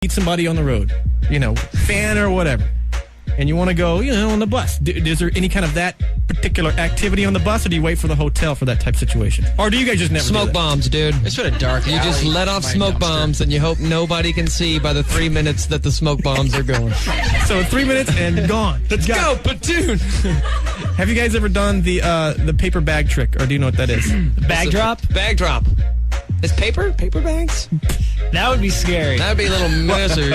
meet somebody on the road, fan or whatever, and you want to go, on the bus. Is there any kind of that particular activity on the bus, or do you wait for the hotel for that type of situation? Or do you guys just never Smoke bombs, dude. It's sort of dark. You just let off smoke bombs, and you hope nobody can see by the 3 minutes that the smoke bombs are going. So 3 minutes and gone. Let's go, platoon. Have you guys ever done the paper bag trick, or do you know what that is? Bag drop? Bag drop. Is paper bags? That would be scary. That would be a little messy.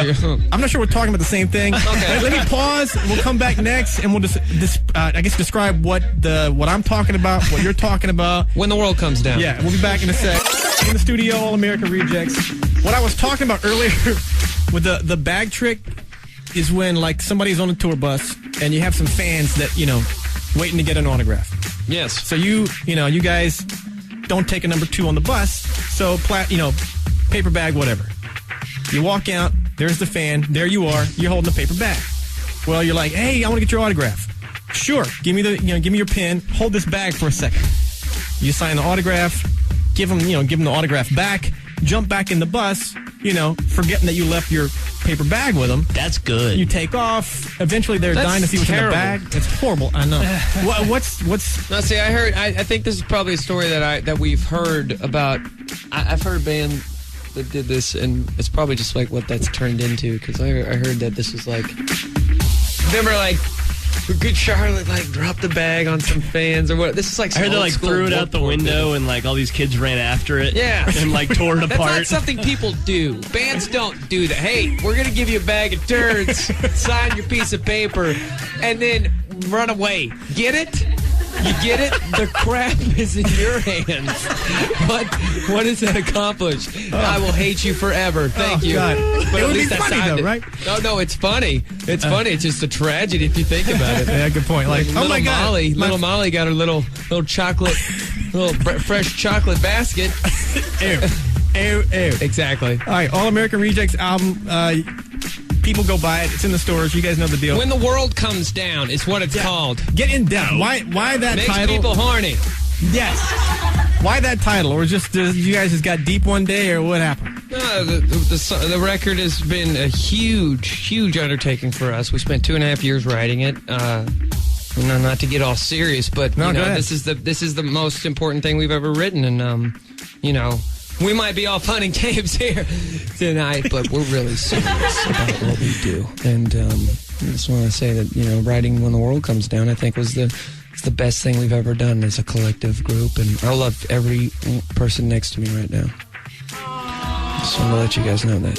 I'm not sure we're talking about the same thing. Okay. Let me pause. We'll come back next, and we'll describe what I'm talking about, what you're talking about. When the world comes down. Yeah, we'll be back in a sec. In the studio, All America Rejects. What I was talking about earlier with the bag trick is when, like, somebody's on a tour bus, and you have some fans that, waiting to get an autograph. Yes. So you guys don't take a number 2 on the bus, so paper bag, whatever. You walk out, there's the fan, there you are, you're holding the paper bag. Well, you're like, hey, I want to get your autograph. Sure, give me your pen, hold this bag for a second. You sign the autograph, give them the autograph back, jump back in the bus, forgetting that you left your paper bag with them. That's good. You take off. Eventually, they're dying to see what's terrible. in the bag. It's horrible. I know. What's? No, see, I heard. I think this is probably a story that we've heard about. I've heard a band that did this, and it's probably just like what that's turned into. Because I heard that this was like. Remember, like. Good Charlotte, like, dropped the bag on some fans or what? This is like some I heard they, like, old-school threw it out the window bit. and, like, all these kids ran after it. Yeah. And, like, tore it That's apart. not something people do. Bands don't do that. Hey, we're going to give you a bag of turds, sign your piece of paper, and then run away. Get it? You get it? The crap is in your hands. But what does that accomplish? I will hate you forever. Thank you. God. But It at would be least I funny, signed though, it. right? No, it's funny. It's funny. It's just a tragedy if you think about it. Yeah, good point. Like, oh my God, Little Molly got her little chocolate, fresh chocolate basket. Ew. Exactly. All right, All American Rejects album. People go buy it. It's in the stores. You guys know the deal. When the World Comes Down is what it's called. Get in depth. Why that Makes title? people horny. Yes. Why that title? Or just you guys just got deep one day, or what happened? No, the record has been a huge undertaking for us. We spent 2.5 years writing it. Not to get all serious, but this is the most important thing we've ever written, and we might be all fun and games here tonight, but we're really serious about what we do. And I just want to say that writing When the World Comes Down, I think it's the best thing we've ever done as a collective group, and I love every person next to me right now. Just want to let you guys know that.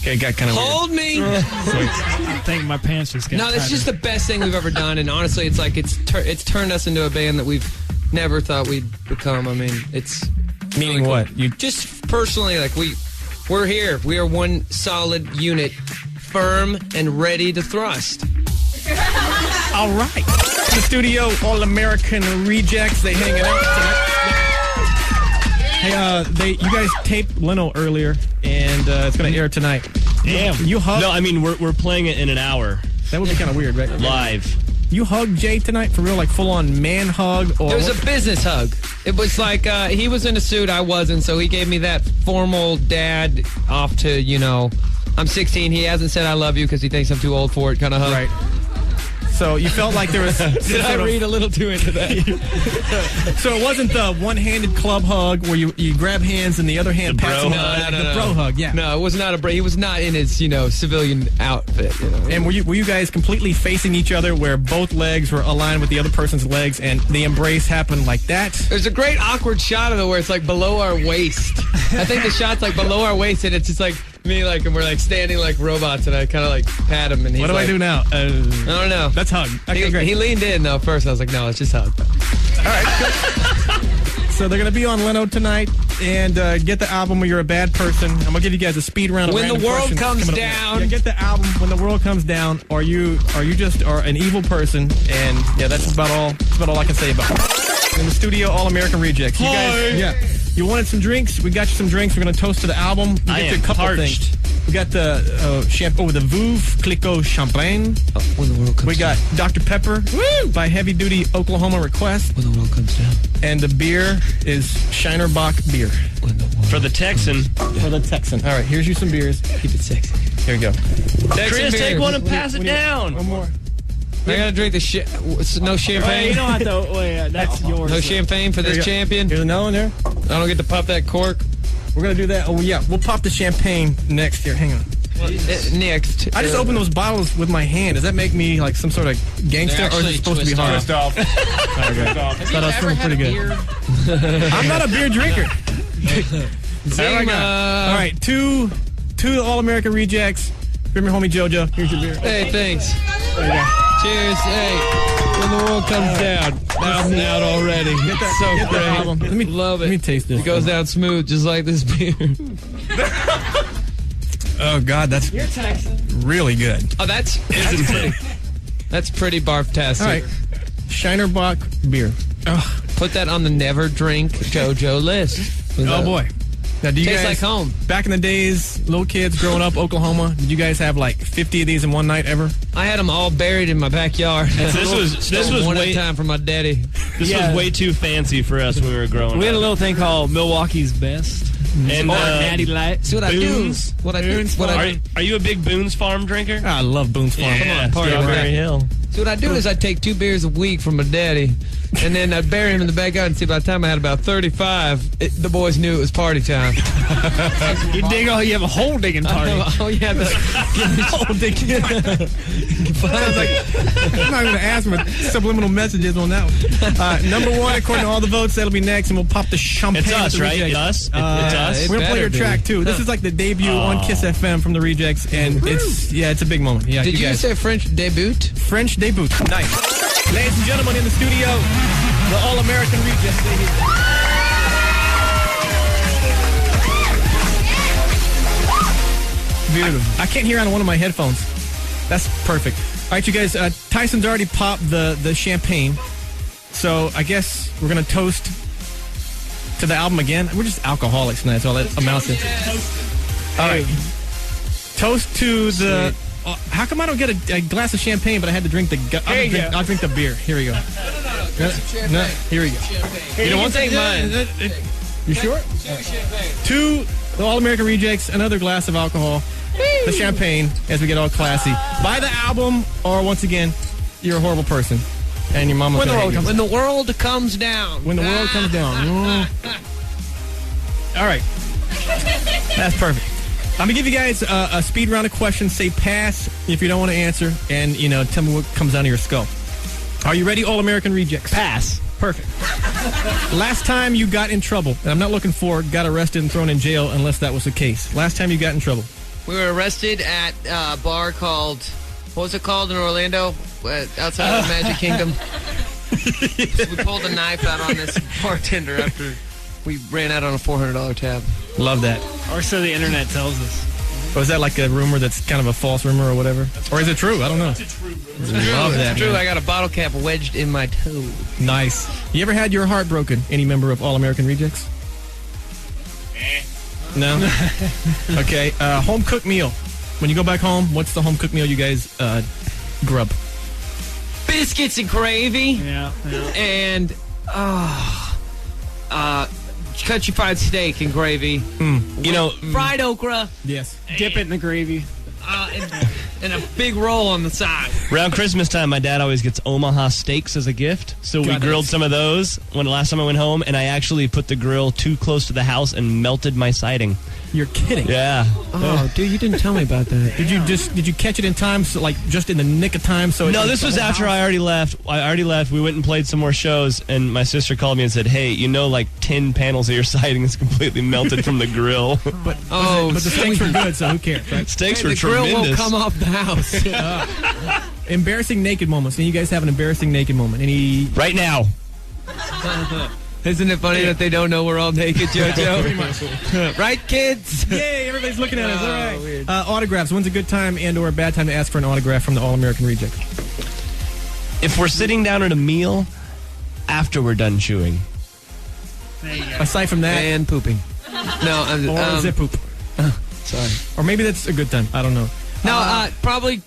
Okay, got kind of Hold me. I think my pants just got No, it's just the best thing we've ever done, and honestly, it's like it's turned us into a band that we've never thought we'd become. I mean, it's meaning really what? cool. You Just personally, like we're here. We are one solid unit, firm and ready to thrust. all right. In the studio, All American Rejects. They hanging out tonight. Hey, you guys taped Leno earlier, and it's going to air tonight. Damn. You hugged? No, I mean, we're playing it in an hour. That would be kind of weird, right? Live. You hugged Jay tonight for real, like full-on man hug? Or It was a business hug. It was like he was in a suit, I wasn't, so he gave me that formal dad off to, I'm 16, he hasn't said I love you because he thinks I'm too old for it kind of hug. Right. So you felt like there was... Did I read a little too into that? So it wasn't the one-handed club hug where you grab hands and the other hand The pats bro him hug. the bro hug, yeah. No, it was not a break. He was not in his, civilian outfit. And were you guys completely facing each other where both legs were aligned with the other person's legs and the embrace happened like that? There's a great awkward shot of it where it's like below our waist. I think the shot's like below our waist and it's just like me, like, and we're like standing like robots and I kind of like pat him and he's What do I do now? I don't know. That's hug. Okay, great. He leaned in though first. I was like, no, it's just hug. All right, good. So they're going to be on Leno tonight and get the album When You're a Bad Person. I'm going to give you guys a speed round of When the random World questions Comes coming up. Down. Yeah, get the album When the World Comes Down. Are you just an evil person? And yeah, that's about all I can say about it. In the studio, All American Rejects. You guys, yeah. You wanted some drinks? We got you some drinks. We're going to toast to the album. We I get you am a couple parched. things. We got the shampoo with the Veuve Clicquot Champagne. When the World Comes We got Dr. Pepper by Heavy Duty Oklahoma Request. When the World Comes Down. And the beer is Shinerbach beer. For the Texan. For the Texan. All right, here's you some beers. Keep it sexy. Here we go. Chris, take one and pass it down. One more. I gotta drink the no champagne. Wait, you don't have to. Wait, that's yours. No champagne for this champion. Here's another one there. I don't get to pop that cork. We're gonna do that. Oh yeah, we'll pop the champagne next. Here, hang on. Next. I just opened those bottles with my hand. Does that make me like some sort of gangster, or is it supposed to be hard? Twist off. Thought I was feeling pretty good. I'm not a beer drinker. Zing, all right, two All-American rejects. From your homie Jojo. Here's your beer. Hey, thanks. There you go. Cheers. Hey, when the world comes down, I'm out already. Get that, so get great. that album. Love it. Let me taste this. It goes down smooth, just like this beer. Oh God, that's really good. Oh, that's pretty. That's pretty barf-tastic. All right, Shinerbach beer. Oh. Put that on the never drink Jojo list. Oh boy. Now, do you Tastes guys, like home. Back in the days, little kids growing up, Oklahoma, did you guys have like 50 of these in one night ever? I had them all buried in my backyard. This was one at way a time for my daddy. This was way too fancy for us when we were growing up. We had a little thing called Milwaukee's Best. And Natty Light. See what Boone's? I do? What I do? Are you a big Boone's Farm drinker? I love Boone's Farm. Yeah, Come on, Strawberry Hill. So what I do is I take 2 beers a week from my daddy, and then I'd bury him in the backyard, and see by the time I had about 35, the boys knew it was party time. You have a hole digging party. Oh yeah, hole digging. I'm not going to ask for subliminal messages on that one. Number 1, according to all the votes, that'll be next, and we'll pop the champagne. It's us, right? It's us. It's us. We're going to play your track, too. This is like the debut on Kiss FM from the Rejects, and it's a big moment. Yeah, Did you say French debut? French debut. Nice. Ladies and gentlemen, in the studio, the All-American Rejects. Beautiful. I can't hear out of one of my headphones. That's perfect. All right, you guys, Tyson's already popped the champagne, so I guess we're going to toast to the album again. We're just alcoholics tonight. That's all that amounts to. All right. Toast to the... how come I don't get a glass of champagne, but I had to drink the... I'll drink the beer. Here we go. No, here we go. You don't want to take mine. You sure? 2 the All-American Rejects, another glass of alcohol, the champagne, as we get all classy. Buy the album, or once again, you're a horrible person. And your mama... When the world comes down. When the world comes down. All right. That's perfect. I'm going to give you guys a speed round of questions. Say pass if you don't want to answer, and, tell me what comes out of your skull. Are you ready, All-American Rejects? Pass. Perfect. Last time you got in trouble, and I'm not looking for got arrested and thrown in jail unless that was the case. Last time you got in trouble. We were arrested at a bar called, what was it called in Orlando? Outside of the Magic Kingdom. We pulled a knife out on this bartender after we ran out on a $400 tab. Love that. Or so the internet tells us. Or is that like a rumor that's kind of a false rumor or whatever? Or is it true? I don't know. It's a true rumor. Love that. It's true. Man. I got a bottle cap wedged in my toe. Nice. You ever had your heart broken? Any member of All-American Rejects? No? Okay. Home cooked meal. When you go back home, what's the home cooked meal you guys grub? Biscuits and gravy. Yeah. And country fried steak and gravy. Fried okra. Yes. Dip it in the gravy. And a big roll on the side. Around Christmas time, my dad always gets Omaha steaks as a gift. So we grilled some of those last time I went home, and I actually put the grill too close to the house and melted my siding. You're kidding. Yeah. Oh, dude, you didn't tell me about that. Did you catch it in time, so like just in the nick of time? So no, this was after I already left. We went and played some more shows, and my sister called me and said, "Hey, like 10 panels of your siding is completely melted from the grill." but the steaks were good, so who cares, right? Steaks were the tremendous. grill won't come off the house. Embarrassing naked moments. And you guys have an embarrassing naked moment. Any right now? Isn't it funny that they don't know we're all naked, JoJo? Pretty much. Right, kids? Yay, everybody's looking at us. All right. Weird. Autographs. When's a good time and or a bad time to ask for an autograph from the All-American Rejects? If we're sitting down at a meal, after we're done chewing. Aside from that. And pooping. No, or zip poop. Sorry. Or maybe that's a good time. I don't know. No, probably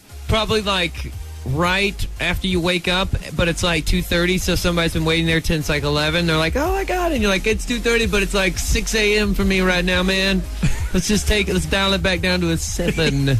like right after you wake up, but it's like 2:30, so somebody's been waiting there since like 11. They're like, "Oh, I got it." And you're like, "It's 2:30, but it's like 6 a.m. for me right now, man." Let's dial it back down to a 7.